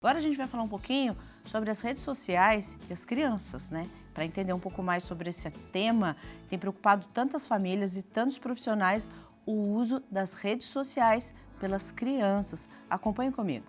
Agora a gente vai falar um pouquinho sobre as redes sociais e as crianças, né? Para entender um pouco mais sobre esse tema, tem preocupado tantas famílias e tantos profissionais o uso das redes sociais pelas crianças. Acompanhe comigo.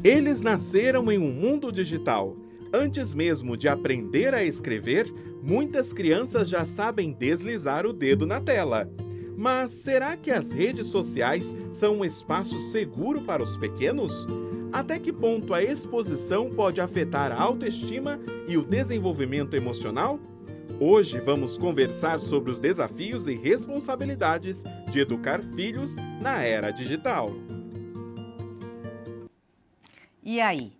Eles nasceram em um mundo digital. Antes mesmo de aprender a escrever, muitas crianças já sabem deslizar o dedo na tela. Mas será que as redes sociais são um espaço seguro para os pequenos? Até que ponto a exposição pode afetar a autoestima e o desenvolvimento emocional? Hoje vamos conversar sobre os desafios e responsabilidades de educar filhos na era digital. E aí,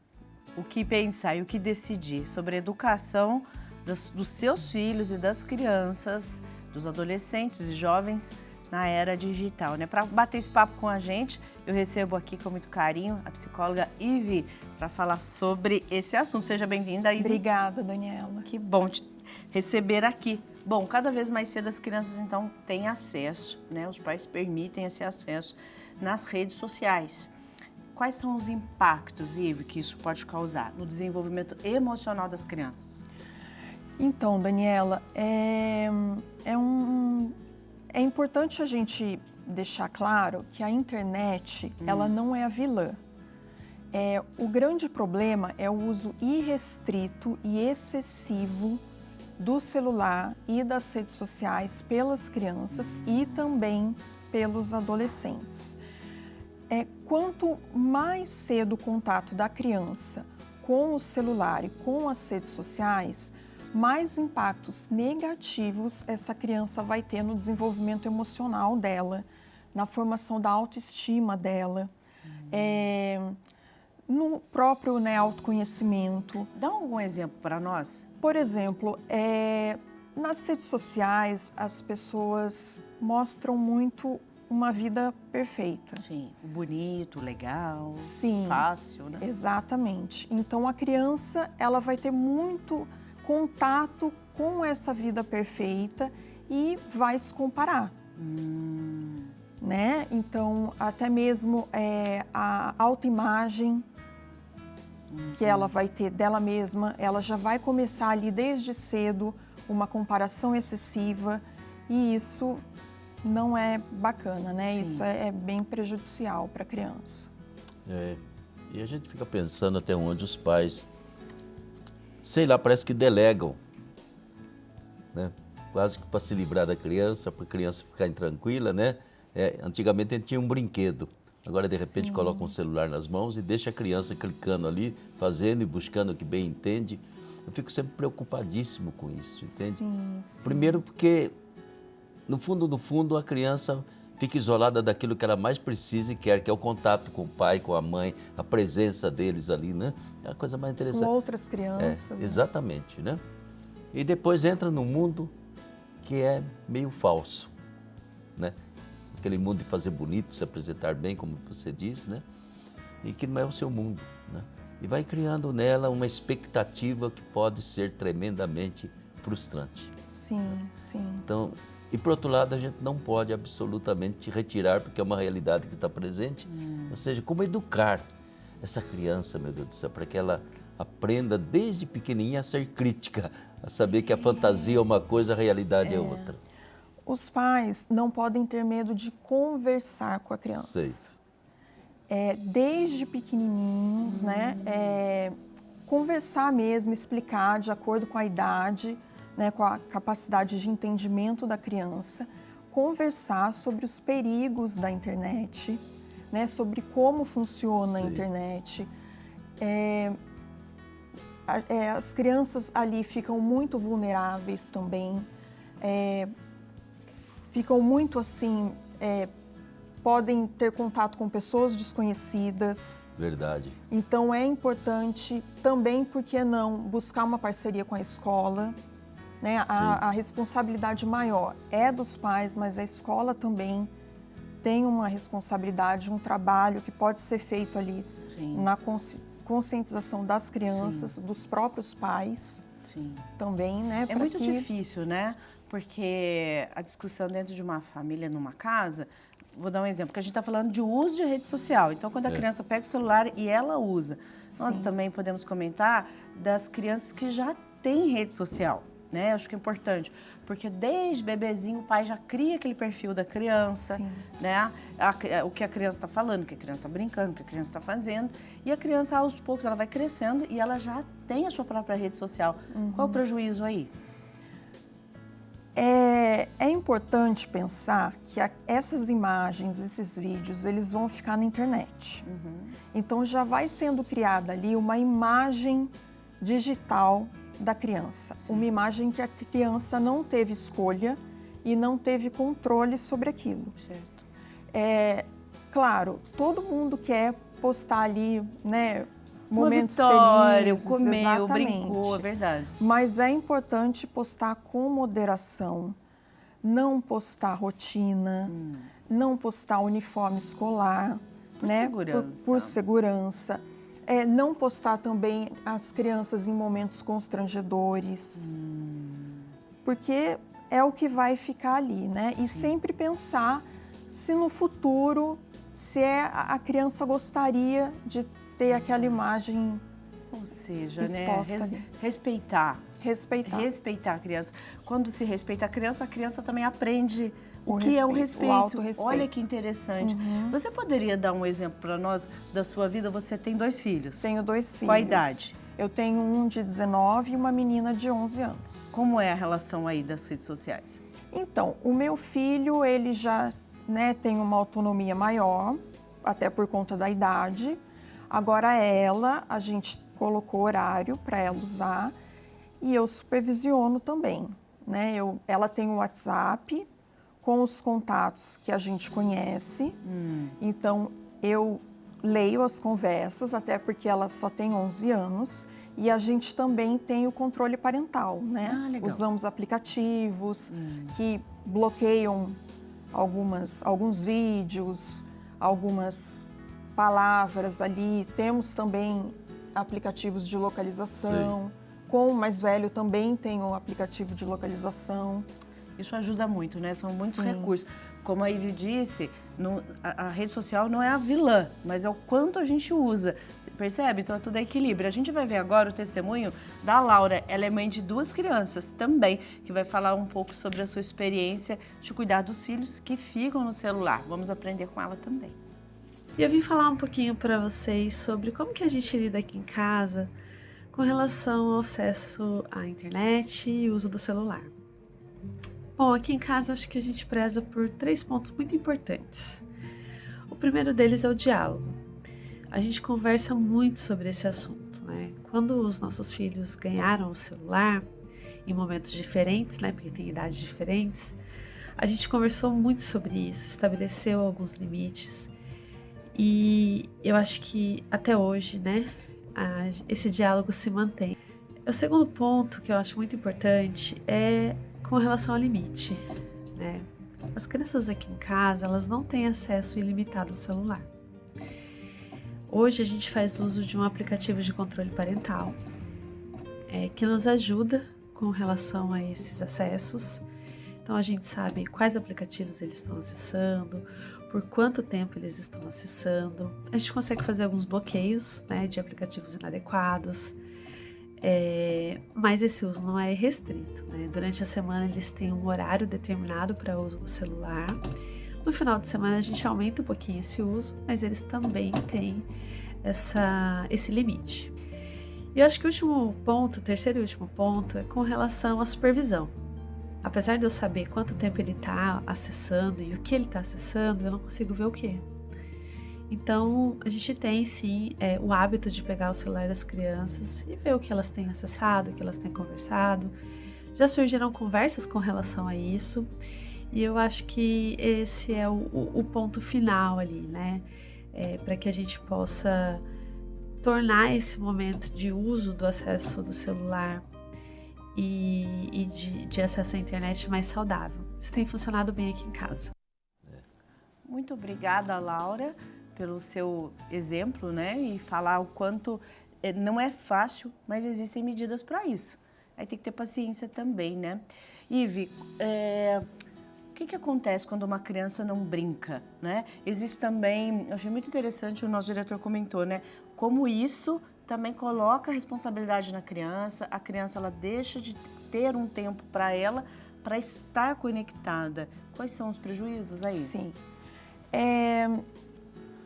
o que pensar e o que decidir sobre a educação dos seus filhos e das crianças, dos adolescentes e jovens na era digital, né? Para bater esse papo com a gente, eu recebo aqui com muito carinho a psicóloga Ive para falar sobre esse assunto. Seja bem-vinda, Ive. Obrigada, Daniela. Que bom te receber aqui. Bom, cada vez mais cedo as crianças, então, têm acesso, né? Os pais permitem esse acesso nas redes sociais. Quais são os impactos, Ive, que isso pode causar no desenvolvimento emocional das crianças? Então, Daniela, é importante a gente deixar claro que a internet, ela não é a vilã. O grande problema é o uso irrestrito e excessivo do celular e das redes sociais pelas crianças e também pelos adolescentes. Quanto mais cedo o contato da criança com o celular e com as redes sociais, mais impactos negativos essa criança vai ter no desenvolvimento emocional dela, na formação da autoestima dela, no próprio autoconhecimento. Dá algum exemplo para nós? Por exemplo, nas redes sociais as pessoas mostram muito uma vida perfeita. Sim, bonito, legal, Sim, fácil, né? Exatamente. Então a criança ela vai ter muito contato com essa vida perfeita e vai se comparar, né? Então até mesmo a autoimagem que ela vai ter dela mesma, ela já vai começar ali desde cedo uma comparação excessiva e isso não é bacana, né? Sim. Isso é bem prejudicial para a criança. E a gente fica pensando até onde os pais, sei lá, parece que delegam, né? Quase que para se livrar da criança, para a criança ficar intranquila, né? Antigamente a gente tinha um brinquedo, agora de repente coloca um celular nas mãos e deixa a criança clicando ali, fazendo e buscando o que bem entende. Eu fico sempre preocupadíssimo com isso, entende? Sim. Primeiro porque no fundo, a criança fica isolada daquilo que ela mais precisa e quer, que é o contato com o pai, com a mãe, a presença deles ali, né? É a coisa mais interessante. Com outras crianças. Exatamente, né? E depois entra num mundo que é meio falso, né? Aquele mundo de fazer bonito, se apresentar bem, como você disse, né? E que não é o seu mundo, né? E vai criando nela uma expectativa que pode ser tremendamente frustrante. Sim. Então, e por outro lado, a gente não pode absolutamente retirar, porque é uma realidade que está presente. Ou seja, como educar essa criança, meu Deus do céu, para que ela aprenda desde pequenininha a ser crítica, a saber que a fantasia é uma coisa, a realidade é outra. Os pais não podem ter medo de conversar com a criança. Sei. Desde pequenininhos, né? Conversar mesmo, explicar de acordo com a idade, né, com a capacidade de entendimento da criança, conversar sobre os perigos da internet, né, sobre como funciona a internet. As crianças ali ficam muito vulneráveis também, ficam muito assim, podem ter contato com pessoas desconhecidas. Verdade. Então é importante também, por que não, buscar uma parceria com a escola, né? A responsabilidade maior é dos pais, mas a escola também tem uma responsabilidade, um trabalho que pode ser feito ali na conscientização das crianças, dos próprios pais também, né? É muito difícil, né? Porque a discussão dentro de uma família, numa casa, vou dar um exemplo, que a gente está falando de uso de rede social. Então, quando a criança pega o celular e ela usa. Nós Sim. também podemos comentar das crianças que já têm rede social, né? Acho que é importante, porque desde bebezinho o pai já cria aquele perfil da criança, Sim. né? O que a criança está falando, o que a criança está brincando, o que a criança está fazendo. E a criança, aos poucos, ela vai crescendo e ela já tem a sua própria rede social. Qual o prejuízo aí? É importante pensar que essas imagens, esses vídeos, eles vão ficar na internet. Então já vai sendo criada ali uma imagem digital da criança. Uma imagem que a criança não teve escolha e não teve controle sobre aquilo. Certo. Claro, todo mundo quer postar ali, né, Uma momentos vitória, felizes, comeu, exatamente. brincou, é verdade. Mas é importante postar com moderação, não postar rotina, não postar uniforme escolar, Por né? segurança. Por segurança. Não postar também as crianças em momentos constrangedores, porque é o que vai ficar ali, né? E sempre pensar se no futuro, se a criança gostaria de ter aquela imagem Ou seja, exposta né? ali. Respeitar. Respeitar. Respeitar a criança. Quando se respeita a criança também aprende o O que é o respeito, respeito. o autorrespeito. Olha que interessante. Você poderia dar um exemplo para nós da sua vida? Você tem 2 filhos. Tenho 2 filhos. Qual a idade? Eu tenho um de 19 e uma menina de 11 anos. Como é a relação aí das redes sociais? Então, o meu filho, ele já, né, tem uma autonomia maior, até por conta da idade. Agora ela, a gente colocou horário para ela usar e eu supervisiono também, né? Ela tem o WhatsApp com os contatos que a gente conhece. Então, eu leio as conversas, até porque ela só tem 11 anos. E a gente também tem o controle parental, né? Ah, legal. Usamos aplicativos que bloqueiam alguns vídeos, algumas palavras ali. Temos também aplicativos de localização. Com o mais velho também tem um aplicativo de localização. Isso ajuda muito, né? São muitos Sim. recursos. Como a Ivy disse, a rede social não é a vilã, mas é o quanto a gente usa. Você percebe? Então, tudo é equilíbrio. A gente vai ver agora o testemunho da Laura. Ela é mãe de 2 crianças também, que vai falar um pouco sobre a sua experiência de cuidar dos filhos que ficam no celular. Vamos aprender com ela também. E eu vim falar um pouquinho para vocês sobre como que a gente lida aqui em casa com relação ao acesso à internet e uso do celular. Bom, aqui em casa acho que a gente preza por 3 pontos muito importantes. O primeiro deles é o diálogo. A gente conversa muito sobre esse assunto, né? Quando os nossos filhos ganharam o celular, em momentos diferentes, né? Porque tem idades diferentes, a gente conversou muito sobre isso, estabeleceu alguns limites. E eu acho que até hoje, né? Esse diálogo se mantém. O segundo ponto que eu acho muito importante é com relação ao limite, né? As crianças aqui em casa, elas não têm acesso ilimitado ao celular. Hoje a gente faz uso de um aplicativo de controle parental que nos ajuda com relação a esses acessos. Então a gente sabe quais aplicativos eles estão acessando, por quanto tempo eles estão acessando. A gente consegue fazer alguns bloqueios, né, de aplicativos inadequados. Mas esse uso não é restrito, né? Durante a semana eles têm um horário determinado para uso do celular. No final de semana a gente aumenta um pouquinho esse uso, mas eles também têm esse limite. E eu acho que o último ponto, o terceiro e último ponto, é com relação à supervisão. Apesar de eu saber quanto tempo ele está acessando e o que ele está acessando, eu não consigo ver o que. Então, a gente tem sim o hábito de pegar o celular das crianças e ver o que elas têm acessado, o que elas têm conversado. Já surgiram conversas com relação a isso e eu acho que esse é o ponto final ali, né? Para que a gente possa tornar esse momento de uso do acesso do celular e de acesso à internet mais saudável. Isso tem funcionado bem aqui em casa. Muito obrigada, Laura, pelo seu exemplo, né? E falar o quanto não é fácil, mas existem medidas para isso. Aí tem que ter paciência também, né? Ivy, que acontece quando uma criança não brinca, né? Existe também, eu achei muito interessante, o nosso diretor comentou, né? Como isso também coloca a responsabilidade na criança, a criança ela deixa de ter um tempo para ela, para estar conectada. Quais são os prejuízos aí? Sim.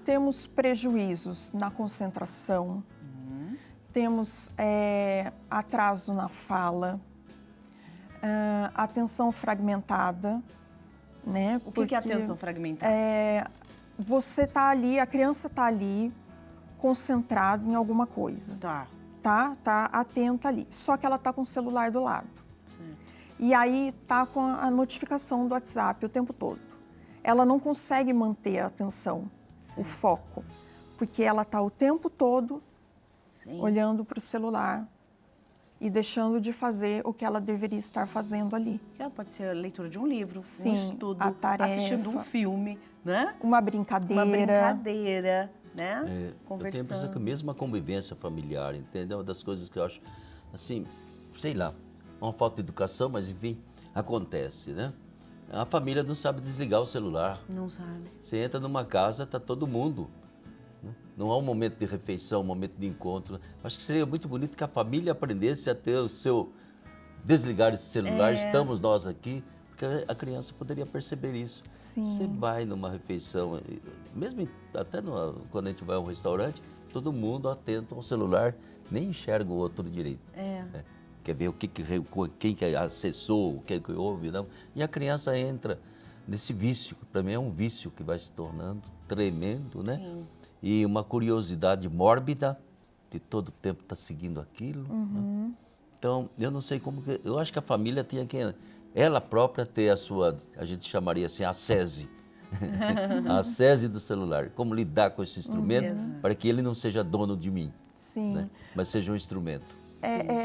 Temos prejuízos na concentração, temos atraso na fala, atenção fragmentada, né? O que é atenção fragmentada? Você está ali, a criança está ali concentrada em alguma coisa, tá atenta ali, só que ela está com o celular do lado. Sim. E aí tá com a notificação do WhatsApp o tempo todo. Ela não consegue manter a atenção, o foco, porque ela está o tempo todo olhando para o celular e deixando de fazer o que ela deveria estar fazendo ali. Pode ser a leitura de um livro, Sim, um estudo, a tarefa, assistindo um filme, né? Uma brincadeira. Né? Eu tenho a impressão que mesmo a convivência familiar, entendeu? Uma das coisas que eu acho, assim, sei lá, uma falta de educação, mas enfim, acontece, né? A família não sabe desligar o celular. Não sabe. Você entra numa casa, tá todo mundo. Né? Não há um momento de refeição, um momento de encontro. Acho que seria muito bonito que a família aprendesse a ter o seu desligar esse celular. Estamos nós aqui, porque a criança poderia perceber isso. Sim. Você vai numa refeição, mesmo até quando a gente vai a um restaurante, todo mundo atento ao celular, nem enxerga o outro direito. Né? Quer ver quem que acessou, o que houve, não? E a criança entra nesse vício, que para mim é um vício que vai se tornando tremendo, né? Sim. E uma curiosidade mórbida, de todo tempo está seguindo aquilo. Né? Então, eu não sei como que... Eu acho que a família tinha que, ela própria, ter a sua, a gente chamaria assim, a SESI. A SESI do celular. Como lidar com esse instrumento para que ele não seja dono de mim, Sim. né? Mas seja um instrumento.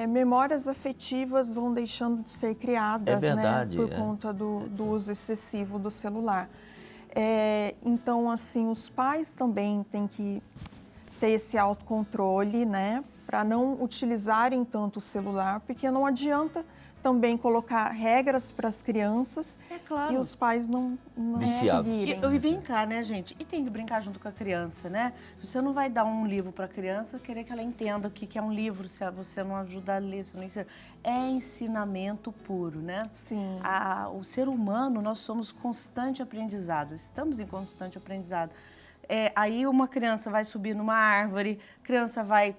Memórias afetivas vão deixando de ser criadas, verdade, né, por conta do uso excessivo do celular. Então, assim, os pais também têm que ter esse autocontrole, né, para não utilizarem tanto o celular, porque não adianta também colocar regras para as crianças e os pais não seguirem. E brincar, né, gente? E tem que brincar junto com a criança, né? Você não vai dar um livro para a criança, querer que ela entenda o que é um livro, se você não ajuda a ler, se não ensina. É ensinamento puro, né? Sim. O ser humano, nós somos constante aprendizado, estamos em constante aprendizado. Aí uma criança vai subir numa árvore, criança vai,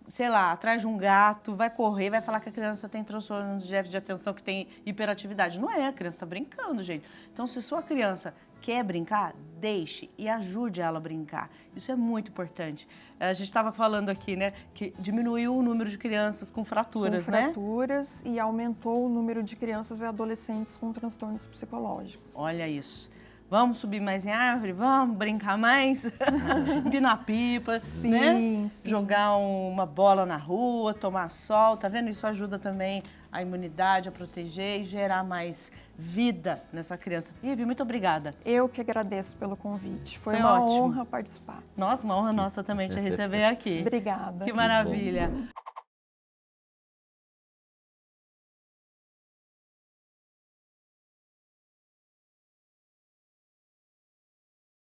sei lá, atrás de um gato, vai correr, vai falar que a criança tem transtorno de déficit de atenção, que tem hiperatividade. Não é, a criança está brincando, gente. Então, se sua criança quer brincar, deixe e ajude ela a brincar. Isso é muito importante. A gente estava falando aqui, né, que diminuiu o número de crianças com fraturas, né? Com fraturas e aumentou o número de crianças e adolescentes com transtornos psicológicos. Olha isso. Vamos subir mais em árvore? Vamos brincar mais? Empinar pipa, sim, né? Sim. Jogar uma bola na rua, tomar sol, tá vendo? Isso ajuda também a imunidade, a proteger e gerar mais vida nessa criança. Ivy, muito obrigada. Eu que agradeço pelo convite. Foi uma honra participar. Nossa, uma honra nossa também te receber aqui. Obrigada. Que maravilha.